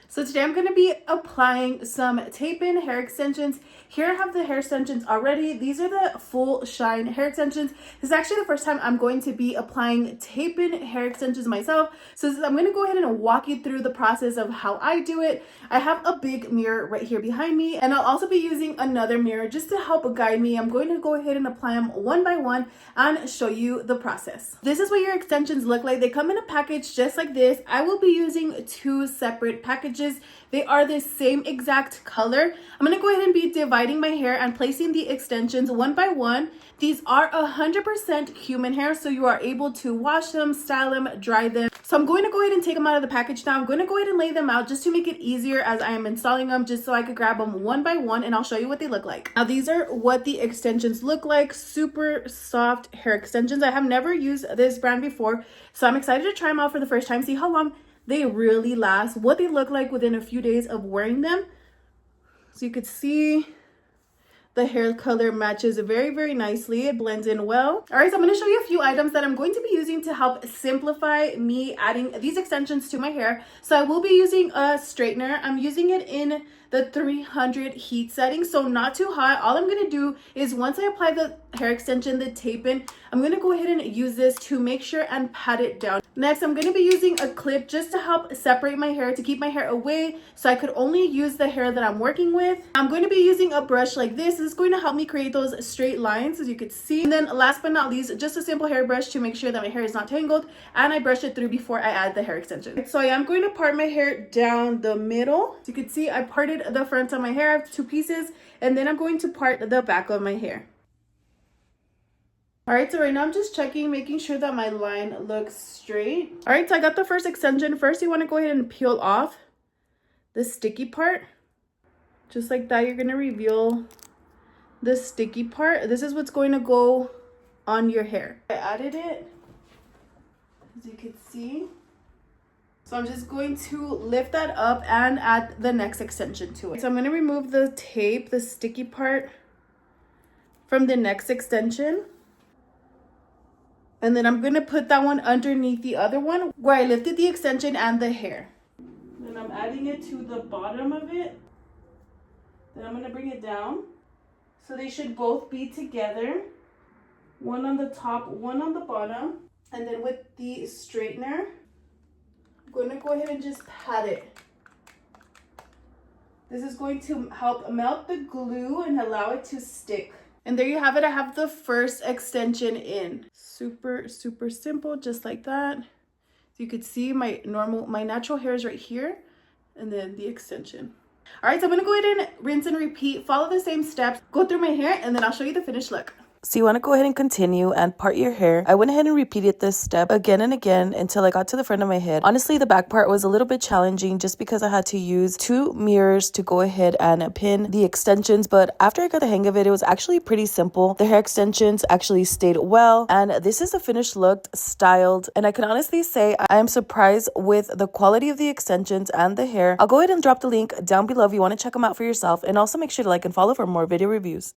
So today I'm going to be applying some tape-in hair extensions. Here I have the hair extensions already. These are the full shine hair extensions. This is actually the first time I'm going to be applying tape-in hair extensions myself. So I'm going to go ahead and walk you through the process of how I do it. I have a big mirror right here behind me, and I'll also be using another mirror just to help guide me. I'm going to go ahead and apply them one by one and show you the process. This is what your extensions look like. They come in a package just like this. I will be using two separate packages. They are the same exact color. I'm going to go ahead and be dividing my hair and placing the extensions one by one. These are 100% human hair, so you are able to wash them, style them, dry them. So I'm going to go ahead and take them out of the package now. I'm going to go ahead and lay them out just to make it easier as I am installing them, just so I could grab them one by one, and I'll show you what they look like. Now these are what the extensions look like. Super soft hair extensions. I have never used this brand before, so I'm excited to try them out for the first time, see how long they really last, what they look like within a few days of wearing them. So you could see the hair color matches very, very nicely. It blends in well. All right, so I'm going to show you a few items that I'm going to be using to help simplify me adding these extensions to my hair. So I will be using a straightener. I'm using it in the 300 heat setting, so not too hot. All I'm going to do is once I apply the hair extension, the tape-in, I'm going to go ahead and use this to make sure and pat it down. Next, I'm going to be using a clip just to help separate my hair, to keep my hair away so I could only use the hair that I'm working with. I'm going to be using a brush like this. This is going to help me create those straight lines, as you could see. And then last but not least, just a simple hairbrush to make sure that my hair is not tangled, and I brush it through before I add the hair extension. So I am going to part my hair down the middle. As you can see, I parted the front of my hair. I have two pieces, and then I'm going to part the back of my hair. All right, so right now I'm just checking, making sure that my line looks straight. All right, so I got the first extension. First, you want to go ahead and peel off the sticky part. Just like that, you're going to reveal the sticky part. This is what's going to go on your hair. I added it, as you can see. So I'm just going to lift that up and add the next extension to it. So I'm going to remove the tape, the sticky part, from the next extension. And then I'm going to put that one underneath the other one where I lifted the extension and the hair. Then I'm adding it to the bottom of it. Then I'm going to bring it down. So they should both be together. One on the top, one on the bottom. And then with the straightener, I'm going to go ahead and just pat it. This is going to help melt the glue and allow it to stick. And there you have it. I have the first extension in. Super, super simple, just like that. So you could see my natural hair is right here, and then the extension. All right, so I'm gonna go ahead and rinse and repeat, follow the same steps, go through my hair, and then I'll show you the finished look. So you want to go ahead and continue and part your hair. I went ahead and repeated this step again and again until I got to the front of my head. Honestly, the back part was a little bit challenging just because I had to use two mirrors to go ahead and pin the extensions. But after I got the hang of it, it was actually pretty simple. The hair extensions actually stayed well. And this is the finished look, styled. And I can honestly say I am surprised with the quality of the extensions and the hair. I'll go ahead and drop the link down below if you want to check them out for yourself. And also make sure to like and follow for more video reviews.